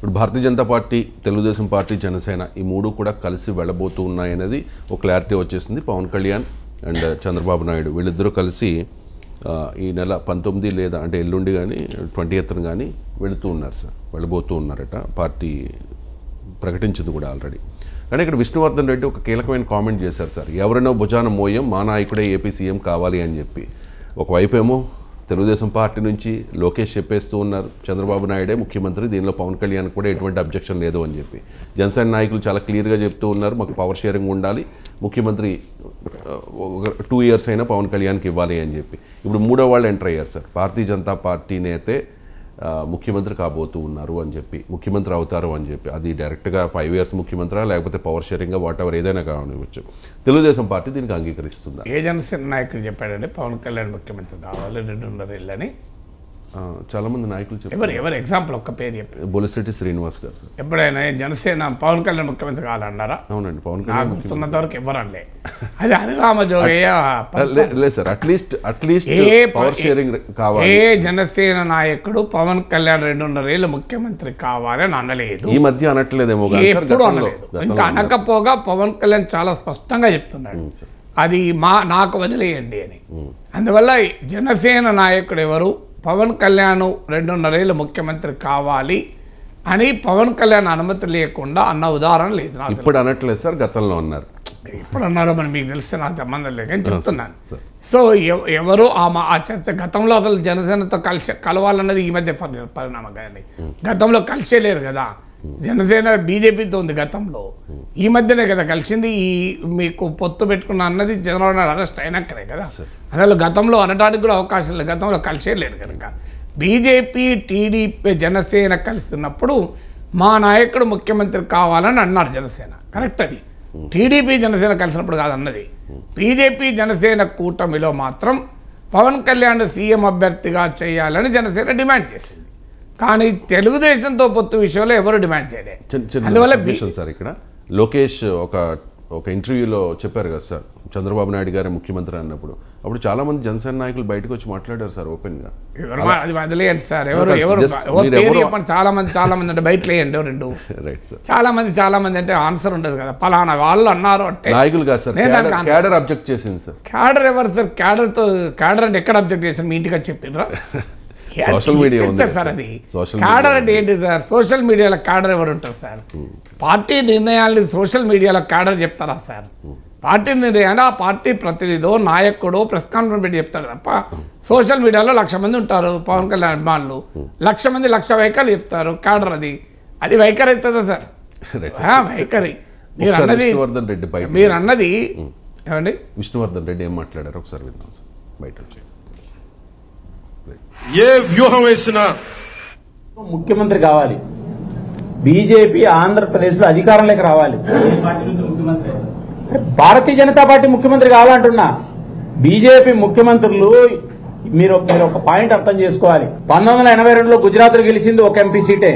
ఇప్పుడు Bharatiya Janata party, Telugu Desam party, Janasena ఈ మూడు కూడా కలిసి వెళ్ళబోతూ ఉన్నాయనేది ఒక క్లారిటీ వచ్చేసింది. పవన్ కళ్యాణ్ అండ్ చంద్రబాబు నాయుడు వీళ్ళిద్దరూ కలిసి ఈ నెల 19 లేదా అంటే ఎల్లుండి కానీ 20th కానీ వెళుతూ ఉన్నారు సార్, వెళ్ళబోతూ ఉన్నారట. పార్టీ ప్రకటించింది కూడా ఆల్రెడీ. కానీ ఇక్కడ విష్ణువర్ధన్ రెడ్డి ఒక కీలకమైన కామెంట్ చేశారు సార్. ఎవరినో భుజాన మోయం, మా నాయకుడే ఏపీ సీఎం కావాలి అని చెప్పి. ఒకవైపేమో తెలుగుదేశం పార్టీ నుంచి లోకేష్ చెప్పేస్తూ ఉన్నారు, చంద్రబాబు నాయుడే ముఖ్యమంత్రి, దీనిలో పవన్ కళ్యాణ్ కూడా ఎటువంటి అబ్జెక్షన్ లేదు అని చెప్పి. జనసేన నాయకులు చాలా క్లియర్గా చెప్తూ ఉన్నారు, మాకు పవర్ షేరింగ్ ఉండాలి, ముఖ్యమంత్రి 2 years అయినా పవన్ కళ్యాణ్కి ఇవ్వాలి అని చెప్పి. ఇప్పుడు మూడో వాళ్ళు ఎంటర్ అయ్యారు సార్. భారతీయ జనతా పార్టీ నేతే ముఖ్యమంత్రి కాబోతూ ఉన్నారు అని చెప్పి, ముఖ్యమంత్రి అవుతారు అని చెప్పి. అది డైరెక్ట్గా 5 years ముఖ్యమంత్రి లేకపోతే పవర్ షేరింగ్గా వాట్ ఎవర్ ఏదైనా కావచ్చు. తెలుగుదేశం పార్టీ దీనికి అంగీకరిస్తుందా? ఏ జనసేన నాయకులు చెప్పాడంటే పవన్ కళ్యాణ్ ముఖ్యమంత్రి కావాలి 2.5 ఏళ్ళని చాలా మంది నాయకులు చెప్పారు. ఎవరు ఎగ్జాంపుల్ ఒక్క పేరు చెప్పారు? బొలిశెట్టి శ్రీనివాస్ గారు సార్. ఎప్పుడైనా జనసేన పవన్ కళ్యాణ్ ముఖ్యమంత్రి కావాలన్నారా? అవునండి, పవన్ కళ్యాణ్ గుర్తున్నంత వరకు ఎవరనలే. అది హరిరామ జోగయ్య లేదు సార్. అట్లీస్ట్ పవర్ షేరింగ్ కావాలి. ఏ జనసేన నాయకుడు పవన్ కళ్యాణ్ 2.5 ఏళ్ళు ముఖ్యమంత్రి కావాలని అనలేదు. ఈ మధ్య అనట్లేదేమో, ఎప్పుడు అనలేదు. ఇంకా అనకపోగా పవన్ కళ్యాణ్ చాలా స్పష్టంగా చెప్తున్నాడు, అది నాకు వదిలేయండి అని. అందువల్ల జనసేన నాయకుడు ఎవరు పవన్ కళ్యాణ్ 2.5 ఏళ్ళు ముఖ్యమంత్రి కావాలి అని పవన్ కళ్యాణ్ అనుమతి లేకుండా అన్న ఉదాహరణ లేదు. ఇప్పుడు అనట్లేదు సార్, గతంలో అన్నారు. ఇప్పుడు అన్నారో మరి మీకు తెలిస్తే నాకు సంబంధం లేదని చెప్తున్నాను. సో ఎవరు ఆ చర్చ గతంలో అసలు జనసేనతో కలవాలన్నది ఈ మధ్య పరిణామం కదండి. గతంలో కలిసే లేరు కదా. జనసేన బీజేపీతో ఉంది గతంలో, ఈ మధ్యనే కదా కలిసింది. ఈ మీకు పొత్తు పెట్టుకున్న అన్నది చంద్రబాబు నాయుడు అరెస్ట్ అయినాకనే కదా. అసలు గతంలో అనడానికి కూడా అవకాశం లేదు, గతంలో కలిసే లేదు కనుక. బీజేపీ, టీడీపీ, జనసేన కలిసినప్పుడు మా నాయకుడు ముఖ్యమంత్రి కావాలని అన్నారు జనసేన, కరెక్ట్. అది టీడీపీ జనసేన కలిసినప్పుడు కాదన్నది. బీజేపీ జనసేన కూటమిలో మాత్రం పవన్ కళ్యాణ్ సీఎం అభ్యర్థిగా చేయాలని జనసేన డిమాండ్ చేసింది. కానీ తెలుగుదేశంతో పొత్తు విషయంలో ఎవరు డిమాండ్ చేయలేదు. అందువల్ల సార్ ఇక్కడ లోకేష్ ఒక ఇంటర్వ్యూలో చెప్పారు కదా సార్, చంద్రబాబు నాయుడు గారే ముఖ్యమంత్రి అన్నప్పుడు. అప్పుడు చాలా మంది జనసేన నాయకులు బయటకు వచ్చి మాట్లాడారు సార్ ఓపెన్ గా. అది వదిలేయండి సార్, చాలా మంది అంటే బయట లేయండి రెండు. Right sir. చాలా మంది అంటే ఆన్సర్ ఉండదు కదా, పలానా వాళ్ళు అన్నారు అంటే నాయకులు కాదు సార్. క్యాడర్ అబ్జెక్ట్ చేసింది సార్. క్యాడర్ ఎవరు సార్? క్యాడర్ అంటే ఎక్కడ అబ్జెక్ట్ చేసింది? మీ ఇంటికి వచ్చి చెప్పిండ్రా? Social media sir. అది క్యాడర్ అంటే ఏంటి సార్? సోషల్ మీడియాలో క్యాడర్ ఎవరు ఉంటారు సార్? పార్టీ నిర్ణయాలని సోషల్ మీడియాలో క్యాడర్ చెప్తారా సార్? పార్టీ నిర్ణయాన్ని ఆ పార్టీ ప్రతినిధో నాయకుడు ప్రెస్ కాన్ఫరెన్స్ పెట్టి చెప్తారు తప్ప సోషల్ మీడియాలో 1,00,000 మంది ఉంటారు పవన్ కళ్యాణ్ అభిమానులు, 1,00,000 మంది 1,00,000 వైఖరి చెప్తారు. క్యాడర్ అది వైఖరి అవుతుందా సార్? వైఖరి. మీరు అన్నది ఏమండి? విష్ణువర్ధన్ రెడ్డి ఏం మాట్లాడారు ఒకసారి విందాం సార్. బయట వచ్చి ఏ వ్యూహం వేసినా ముఖ్యమంత్రి కావాలి, బీజేపీ ఆంధ్రప్రదేశ్లో అధికారంలోకి రావాలి. భారతీయ జనతా పార్టీ ముఖ్యమంత్రి కావాలంటున్నా. బీజేపీ ముఖ్యమంత్రులు మీరు ఒక పాయింట్ అర్థం చేసుకోవాలి. 1982లో గుజరాత్లో గెలిచింది ఒక ఎంపీ సీటే.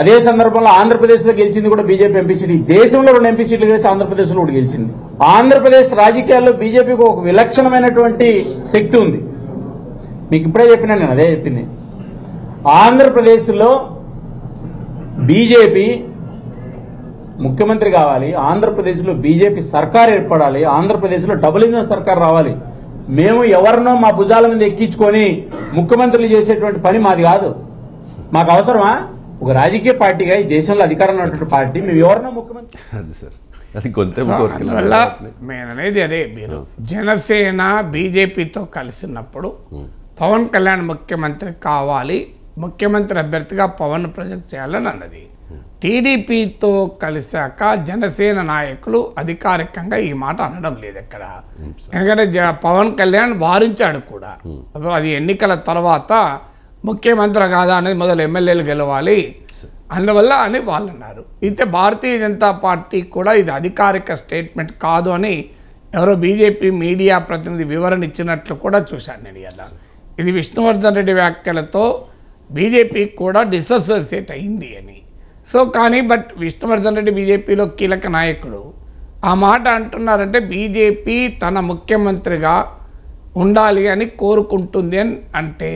అదే సందర్భంలో ఆంధ్రప్రదేశ్లో గెలిచింది కూడా బీజేపీ ఎంపీ సీట్. దేశంలో 2 ఎంపీ సీట్లు గెలిచి ఆంధ్రప్రదేశ్లో కూడా గెలిచింది. ఆంధ్రప్రదేశ్ రాజకీయాల్లో బీజేపీకి ఒక విలక్షణమైనటువంటి శక్తి ఉంది. మీకు ఇప్పుడే చెప్పినా, నేను అదే చెప్పింది. ఆంధ్రప్రదేశ్లో బీజేపీ ముఖ్యమంత్రి కావాలి, ఆంధ్రప్రదేశ్లో బీజేపీ సర్కార్ ఏర్పడాలి, ఆంధ్రప్రదేశ్లో డబుల్ ఇంజన్ సర్కార్ రావాలి. మేము ఎవరినో మా భుజాల మీద ఎక్కించుకొని ముఖ్యమంత్రులు చేసేటువంటి పని మాది కాదు. మాకు అవసరమా? ఒక రాజకీయ పార్టీగా ఈ దేశంలో అధికారంలో ఉన్నటువంటి పార్టీ మేము ఎవరినో ముఖ్యమంత్రి. అందువల్ల నేననేది అదే, మీరు జనసేన బీజేపీతో కలిసినప్పుడు పవన్ కళ్యాణ్ ముఖ్యమంత్రి కావాలి, ముఖ్యమంత్రి అభ్యర్థిగా పవన్ ప్రొజెక్ట్ చేయాలని అన్నది. టీడీపీతో కలిశాక జనసేన నాయకులు అధికారికంగా ఈ మాట అనడం లేదు ఎక్కడ. ఎందుకంటే పవన్ కళ్యాణ్ వారించాడు కూడా, అది ఎన్నికల తర్వాత ముఖ్యమంత్రి కాదా అనేది మొదలు ఎమ్మెల్యేలు గెలవాలి అందువల్ల అని వాళ్ళు అన్నారు. అయితే భారతీయ జనతా పార్టీ కూడా ఇది అధికారిక స్టేట్మెంట్ కాదు అని ఎవరో బీజేపీ మీడియా ప్రతినిధి వివరణ ఇచ్చినట్లు కూడా చూశాను నేను. ఇలా ఇది విష్ణువర్ధన్ రెడ్డి వ్యాఖ్యలతో బీజేపీ కూడా డిసోసియేట్ అయింది అని. సో కానీ బట్ విష్ణువర్ధన్ రెడ్డి బీజేపీలో కీలక నాయకుడు ఆ మాట అంటున్నారంటే బీజేపీ తన ముఖ్యమంత్రిగా ఉండాలి అని కోరుకుంటుంది అని అంటే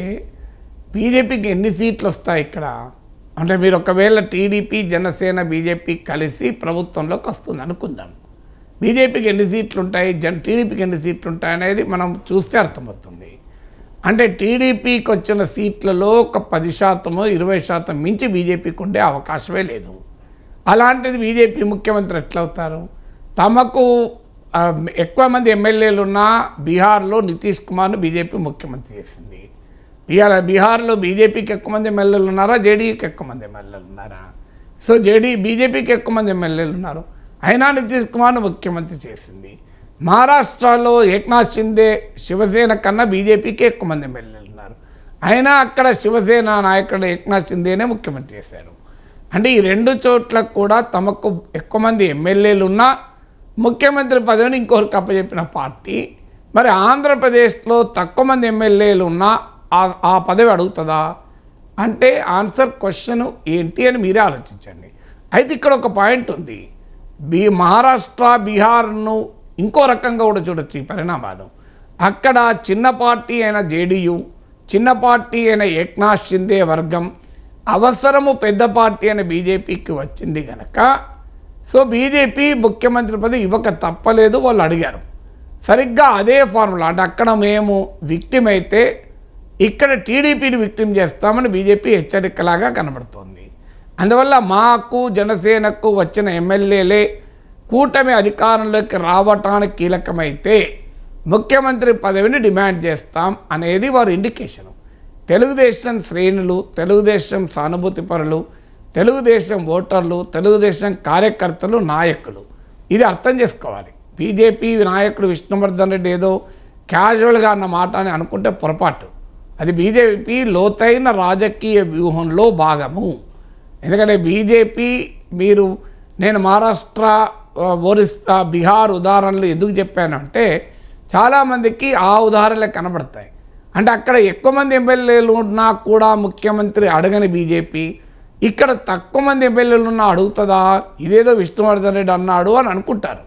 బీజేపీకి ఎన్ని సీట్లు వస్తాయి ఇక్కడ? అంటే మీరు ఒకవేళ టీడీపీ జనసేన బీజేపీ కలిసి ప్రభుత్వంలోకి వస్తుంది అనుకుందాం, బీజేపీకి ఎన్ని సీట్లు ఉంటాయి, టీడీపీకి ఎన్ని సీట్లు ఉంటాయి అనేది మనం చూస్తే అర్థమవుతుంది. అంటే టీడీపీకి వచ్చిన సీట్లలో ఒక 10% 20% మించి బీజేపీకి ఉండే అవకాశమే లేదు. అలాంటిది బీజేపీ ముఖ్యమంత్రి ఎట్లవుతారు? తమకు ఎక్కువ మంది ఎమ్మెల్యేలు ఉన్న బీహార్లో నితీష్ కుమార్ను బీజేపీ ముఖ్యమంత్రి చేసింది. బీహార్లో బీజేపీకి ఎక్కువ మంది ఎమ్మెల్యేలు ఉన్నారా, జేడీయూకి ఎక్కువ మంది ఎమ్మెల్యేలు ఉన్నారా? సో బీజేపీకి ఎక్కువ మంది ఎమ్మెల్యేలు ఉన్నారు, అయినా నితీష్ కుమార్ను ముఖ్యమంత్రి చేసింది. మహారాష్ట్రలో ఏక్నాథ్ షిండే శివసేన కన్నా బీజేపీకి ఎక్కువ మంది ఎమ్మెల్యేలు ఉన్నారు, అయినా అక్కడ శివసేన నాయకుడు ఏక్నాథ్ షిండేనే ముఖ్యమంత్రి చేశారు. అంటే ఈ రెండు చోట్ల కూడా తమకు ఎక్కువ మంది ఎమ్మెల్యేలు ఉన్నా ముఖ్యమంత్రి పదవిని ఇంకొకరికి అప్పచెప్పిన పార్టీ, మరి ఆంధ్రప్రదేశ్లో తక్కువ మంది ఎమ్మెల్యేలు ఉన్నా ఆ పదవి అడుగుతుందా అంటే ఆన్సర్ క్వశ్చన్ ఏంటి అని మీరే ఆలోచించండి. అయితే ఇక్కడ ఒక పాయింట్ ఉంది, మహారాష్ట్ర బీహార్ను ఇంకో రకంగా కూడా చూడొచ్చు ఈ పరిణామాలు. అక్కడ చిన్న పార్టీ అయిన జేడీయూ, చిన్న పార్టీ అయిన ఏక్నాథ్ షిండే వర్గం అవసరము పెద్ద పార్టీ అయిన బీజేపీకి వచ్చింది కనుక సో బీజేపీ ముఖ్యమంత్రి పదవి ఇవ్వక తప్పలేదు, వాళ్ళు అడిగారు. సరిగ్గా అదే ఫార్ములా, అంటే అక్కడ మేము విక్టిమ్ అయితే ఇక్కడ టీడీపీని విక్టిమ్ చేస్తామని బీజేపీ హెచ్చరికలాగా కనబడుతోంది. అందువల్ల మాకు జనసేనకు వచ్చిన ఎమ్మెల్యేలే కూటమి అధికారంలోకి రావటానికి కీలకమైతే ముఖ్యమంత్రి పదవిని డిమాండ్ చేస్తాం అనేది వారి ఇండికేషను. తెలుగుదేశం శ్రేణులు, తెలుగుదేశం సానుభూతిపరులు, తెలుగుదేశం ఓటర్లు, తెలుగుదేశం కార్యకర్తలు, నాయకులు ఇది అర్థం చేసుకోవాలి. బీజేపీ నాయకుడు విష్ణువర్ధన్ రెడ్డి ఏదో క్యాజువల్గా అన్న మాట అని అనుకుంటే పొరపాటు. అది బీజేపీ లోతైన రాజకీయ వ్యూహంలో భాగము. ఎందుకంటే బీజేపీ నేను మహారాష్ట్ర, ఒరిస్సా, బీహార్ ఉదాహరణలు ఎందుకు చెప్పానంటే చాలామందికి ఆ ఉదాహరణలే కనబడతాయి. అంటే అక్కడ ఎక్కువ మంది ఎమ్మెల్యేలు ఉన్నా కూడా ముఖ్యమంత్రి అడగని బీజేపీ ఇక్కడ తక్కువ మంది ఎమ్మెల్యేలు ఉన్నా అడుగుతుందా, ఇదేదో విష్ణువర్ధన్ రెడ్డి అన్నాడు అని అనుకుంటారు.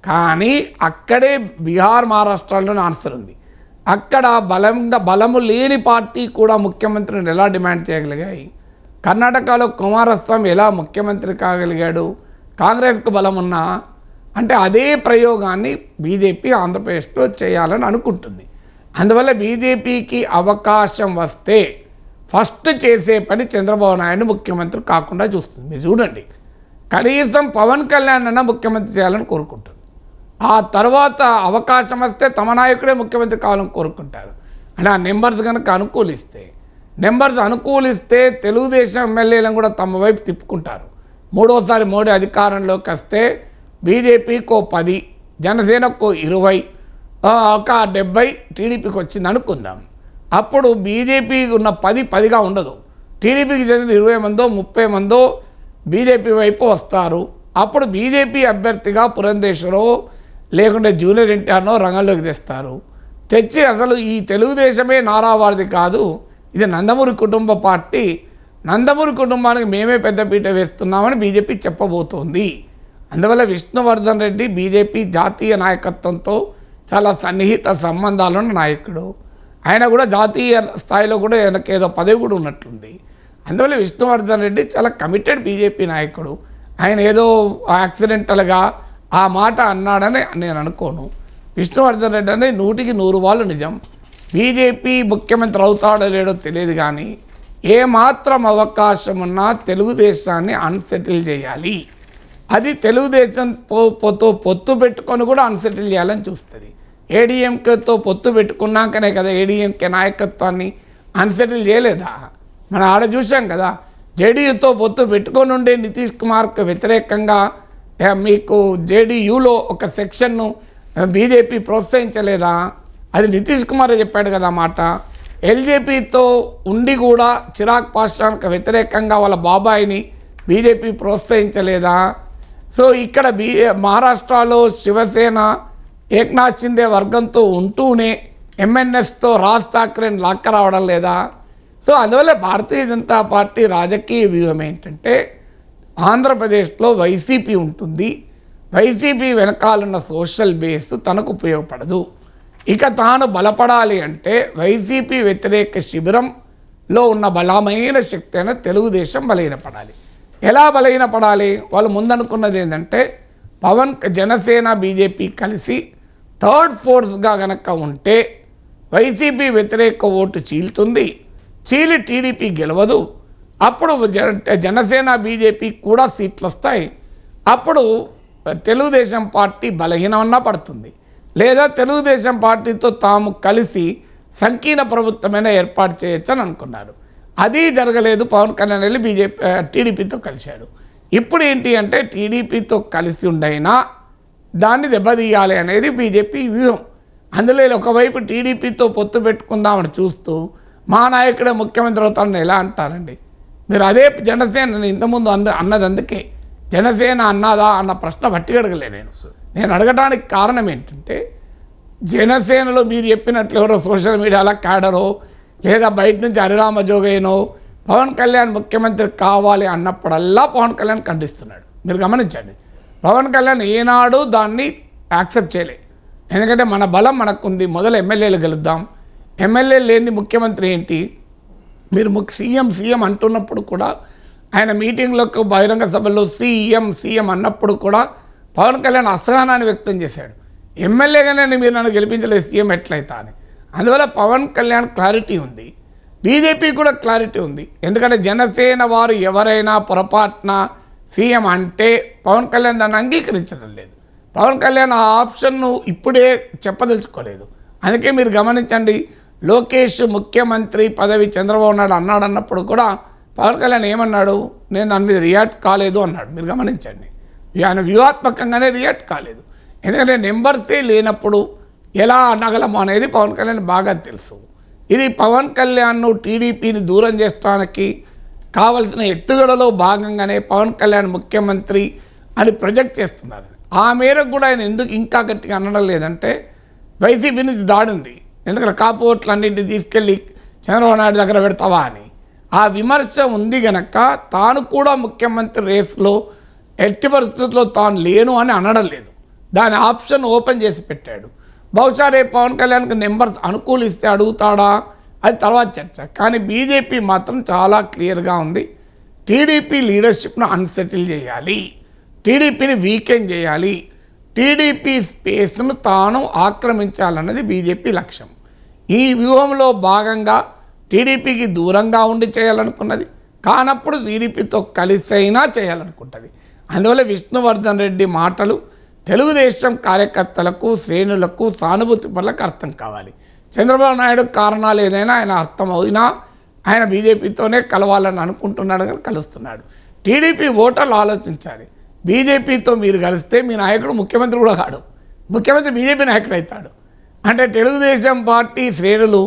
కానీ అక్కడే బీహార్, మహారాష్ట్రలోనే ఆన్సర్ ఉంది. అక్కడ బలము లేని పార్టీ కూడా ముఖ్యమంత్రిని ఎలా డిమాండ్ చేయగలిగాయి? కర్ణాటకలో కుమారస్వామి ఎలా ముఖ్యమంత్రి కాగలిగాడు కాంగ్రెస్కు బలం ఉన్నా? అంటే అదే ప్రయోగాన్ని బీజేపీ ఆంధ్రప్రదేశ్లో చేయాలని అనుకుంటుంది. అందువల్ల బీజేపీకి అవకాశం వస్తే ఫస్ట్ చేసే పని చంద్రబాబు నాయుడు ముఖ్యమంత్రి కాకుండా చూస్తుంది. మీరు చూడండి, కనీసం పవన్ కళ్యాణ్ అన్న ముఖ్యమంత్రి చేయాలని కోరుకుంటుంది. ఆ తర్వాత అవకాశం వస్తే తమ నాయకుడే ముఖ్యమంత్రి కావాలని కోరుకుంటారు. అంటే ఆ నెంబర్స్ కనుక అనుకూలిస్తే తెలుగుదేశం ఎమ్మెల్యేలను కూడా తమ వైపు తిప్పుకుంటారు. మూడోసారి మోడీ అధికారంలోకి వస్తే బీజేపీకో 10, జనసేనకో 20, ఒక 70 టీడీపీకి వచ్చింది అనుకుందాం. అప్పుడు బీజేపీకి ఉన్న 10గా ఉండదు, టీడీపీకి చెందిన 20 మందో 30 మందో బీజేపీ వైపు వస్తారు. అప్పుడు బీజేపీ అభ్యర్థిగా పురంధేశ్వరో లేకుంటే జూనియర్ ఎన్టీఆర్నో రంగంలోకి తెస్తారు. తెచ్చి అసలు ఈ తెలుగుదేశమే నారావారిది కాదు, ఇది నందమూరి కుటుంబ పార్టీ, నందమూరి కుటుంబానికి మేమే పెద్దపీట వేస్తున్నామని బీజేపీ చెప్పబోతోంది. అందువల్ల విష్ణువర్ధన్ రెడ్డి బీజేపీ జాతీయ నాయకత్వంతో చాలా సన్నిహిత సంబంధాలున్న నాయకుడు. ఆయన కూడా జాతీయ స్థాయిలో కూడా ఆయనకు ఏదో పదవి కూడా ఉన్నట్లుంది. అందువల్ల విష్ణువర్ధన్ రెడ్డి చాలా కమిటెడ్ బీజేపీ నాయకుడు. ఆయన ఏదో యాక్సిడెంటల్గా ఆ మాట అన్నాడని నేను అనుకోను. విష్ణువర్ధన్ రెడ్డి అనేది 100% నిజం. బీజేపీ ముఖ్యమంత్రి అవుతాడో లేడో తెలియదు, కానీ ఏమాత్రం అవకాశం ఉన్నా తెలుగుదేశాన్ని అన్సెటిల్ చేయాలి. అది తెలుగుదేశం పొత్తు పెట్టుకొని కూడా అన్సెటిల్ చేయాలని చూస్తుంది. ఏడీఎంకేతో పొత్తు పెట్టుకున్నాకనే కదా ఏడీఎంకే నాయకత్వాన్ని అన్సెటిల్ చేయలేదా? మనం ఆడ చూసాం కదా, జేడీయూతో పొత్తు పెట్టుకొని ఉండే నితీష్ కుమార్కు వ్యతిరేకంగా మీకు జేడీయూలో ఒక సెక్షన్ను బీజేపీ ప్రోత్సహించలేదా? అది నితీష్ కుమార్ చెప్పాడు కదా మాట. ఎల్జేపీతో ఉండి కూడా చిరాగ్ పాస్వాన్కు వ్యతిరేకంగా వాళ్ళ బాబాయిని బీజేపీ ప్రోత్సహించలేదా? సో ఇక్కడ మహారాష్ట్రలో శివసేన ఏక్నాథ్ షిండే వర్గంతో ఉంటూనే ఎంఎన్ఎస్తో రాజ్ ఠాక్రేని లాక్కరావడం లేదా? సో అందువల్ల భారతీయ జనతా పార్టీ రాజకీయ వ్యూహం ఏంటంటే ఆంధ్రప్రదేశ్లో వైసీపీ ఉంటుంది, వైసీపీ వెనకాలన్న సోషల్ బేస్ తనకు ఉపయోగపడదు. ఇక తాను బలపడాలి అంటే వైసీపీ వ్యతిరేక శిబిరం లో ఉన్న బలమైన శక్తి అయిన తెలుగుదేశం బలహీనపడాలి. ఎలా బలహీనపడాలి? వాళ్ళు ముందనుకున్నది ఏంటంటే జనసేన బీజేపీ కలిసి థర్డ్ ఫోర్స్గా గనక ఉంటే వైసీపీ వ్యతిరేక ఓటు చీలుతుంది, చీలి టీడీపీ గెలవదు, అప్పుడు జనసేన బీజేపీ కూడా సీట్లు వస్తాయి, అప్పుడు తెలుగుదేశం పార్టీ బలహీనమన్నా పడుతుంది, లేదా తెలుగుదేశం పార్టీతో తాము కలిసి సంకీర్ణ ప్రభుత్వమైన ఏర్పాటు చేయొచ్చు అని అనుకున్నారు. అది జరగలేదు. పవన్ కళ్యాణ్ వెళ్ళి టీడీపీతో కలిశాడు. ఇప్పుడు ఏంటి అంటే టీడీపీతో కలిసి ఉండైనా దాన్ని దెబ్బతీయాలి అనేది బీజేపీ వ్యూహం. అందులో ఒకవైపు టీడీపీతో పొత్తు పెట్టుకుందామని చూస్తూ మా నాయకుడే ముఖ్యమంత్రి అవుతాడని ఎలా అంటారండి? మీరు అదే జనసేన ఇంతకుముందు అన్నది అందుకే జనసేన అన్నదా అన్న ప్రశ్న బట్టి అడగలే. నేను అడగడానికి కారణం ఏంటంటే జనసేనలో మీరు చెప్పినట్లు ఎవరో సోషల్ మీడియాలో క్యాడరో లేదా బయట నుంచి హరిరామ జోగయ్యనో పవన్ కళ్యాణ్ ముఖ్యమంత్రి కావాలి అన్నప్పుడల్లా పవన్ కళ్యాణ్ ఖండిస్తున్నాడు. మీరు గమనించండి, పవన్ కళ్యాణ్ ఏనాడు దాన్ని యాక్సెప్ట్ చేయలే. ఎందుకంటే మన బలం మనకుంది, మొదలు ఎమ్మెల్యేలు గెలుద్దాం, ఎమ్మెల్యేలు లేని ముఖ్యమంత్రి ఏంటి? మీరు సీఎం అంటున్నప్పుడు కూడా ఆయన మీటింగ్లకు బహిరంగ సభల్లో సీఎం అన్నప్పుడు కూడా పవన్ కళ్యాణ్ అసహనాన్ని వ్యక్తం చేశాడు. ఎమ్మెల్యేగానే మీరు నన్ను గెలిపించలేదు, సీఎం ఎట్లయితా అని. అందువల్ల పవన్ కళ్యాణ్ క్లారిటీ ఉంది, బీజేపీ కూడా క్లారిటీ ఉంది. ఎందుకంటే జనసేన వారు ఎవరైనా పొరపాటున సీఎం అంటే పవన్ కళ్యాణ్ దాన్ని అంగీకరించడం లేదు. పవన్ కళ్యాణ్ ఆ ఆప్షన్ను ఇప్పుడే చెప్పదలుచుకోలేదు. అందుకే మీరు గమనించండి, లోకేష్ ముఖ్యమంత్రి పదవి చంద్రబాబు నాయుడు అన్నప్పుడు కూడా పవన్ కళ్యాణ్ ఏమన్నాడు? నేను దాని మీద రియాక్ట్ కాలేదు అన్నాడు. మీరు గమనించండి, ఆయన వ్యూహాత్మకంగానే రియాక్ట్ కాలేదు. ఎందుకంటే నెంబర్సే లేనప్పుడు ఎలా అనగలము అనేది పవన్ కళ్యాణ్ బాగా తెలుసు. ఇది పవన్ కళ్యాణ్ను టీడీపీని దూరం చేస్తానికి కావలసిన ఎత్తుగడలో భాగంగానే పవన్ కళ్యాణ్ ముఖ్యమంత్రి అని ప్రొజెక్ట్ చేస్తున్నారు. ఆ మేరకు కూడా ఆయన ఎందుకు ఇంకా గట్టిగా అనడం లేదంటే వైసీపీ నుంచి దాడుంది. ఎందుకంటే కాపు ఓట్లన్నింటినీ తీసుకెళ్ళి చంద్రబాబు నాయుడు దగ్గర పెడతావా అని ఆ విమర్శ ఉంది గనక తాను కూడా ముఖ్యమంత్రి రేస్లో ఎట్టి పరిస్థితుల్లో తాను లేను అని అనడం లేదు. దాని ఆప్షన్ ఓపెన్ చేసి పెట్టాడు. బహుశా రేపు పవన్ కళ్యాణ్కి నెంబర్స్ అనుకూలిస్తే అడుగుతాడా అది తర్వాత చర్చ. కానీ బీజేపీ మాత్రం చాలా క్లియర్గా ఉంది, టీడీపీ లీడర్షిప్ను అన్సెటిల్ చేయాలి, టీడీపీని వీకెండ్ చేయాలి, టీడీపీ స్పేస్ను తాను ఆక్రమించాలన్నది బీజేపీ లక్ష్యం. ఈ వ్యూహంలో భాగంగా టీడీపీకి దూరంగా ఉండి చేయాలనుకున్నది, కానప్పుడు టీడీపీతో కలిసైనా చేయాలనుకుంటుంది. అందువల్ల విష్ణువర్ధన్ రెడ్డి మాటలు తెలుగుదేశం కార్యకర్తలకు శ్రేణులకు సానుభూతి పనులకు అర్థం కావాలి. చంద్రబాబు నాయుడు కారణాలు ఏదైనా ఆయన అర్థమైనా ఆయన బీజేపీతోనే కలవాలని అనుకుంటున్నాడు కానీ కలుస్తున్నాడు. టీడీపీ ఓటర్లు ఆలోచించాలి, బీజేపీతో మీరు కలిస్తే మీ నాయకుడు ముఖ్యమంత్రి కూడా కాడు, ముఖ్యమంత్రి బీజేపీ నాయకుడు అవుతాడు. అంటే తెలుగుదేశం పార్టీ శ్రేణులు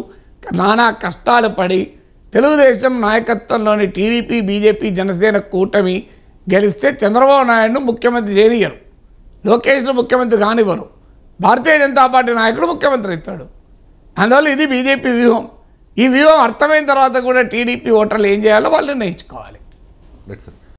నానా కష్టాలు పడి తెలుగుదేశం నాయకత్వంలోని టీడీపీ బీజేపీ జనసేన కూటమి గెలిస్తే చంద్రబాబు నాయుడును ముఖ్యమంత్రి చేయనియరు, లోకేష్ను ముఖ్యమంత్రి కానివ్వరు, భారతీయ జనతా పార్టీ నాయకుడు ముఖ్యమంత్రి అవుతాడు. అందువల్ల ఇది బీజేపీ వ్యూహం. ఈ వ్యూహం అర్థమైన తర్వాత కూడా టీడీపీ ఓటర్లు ఏం చేయాలో వాళ్ళు నిర్ణయించుకోవాలి.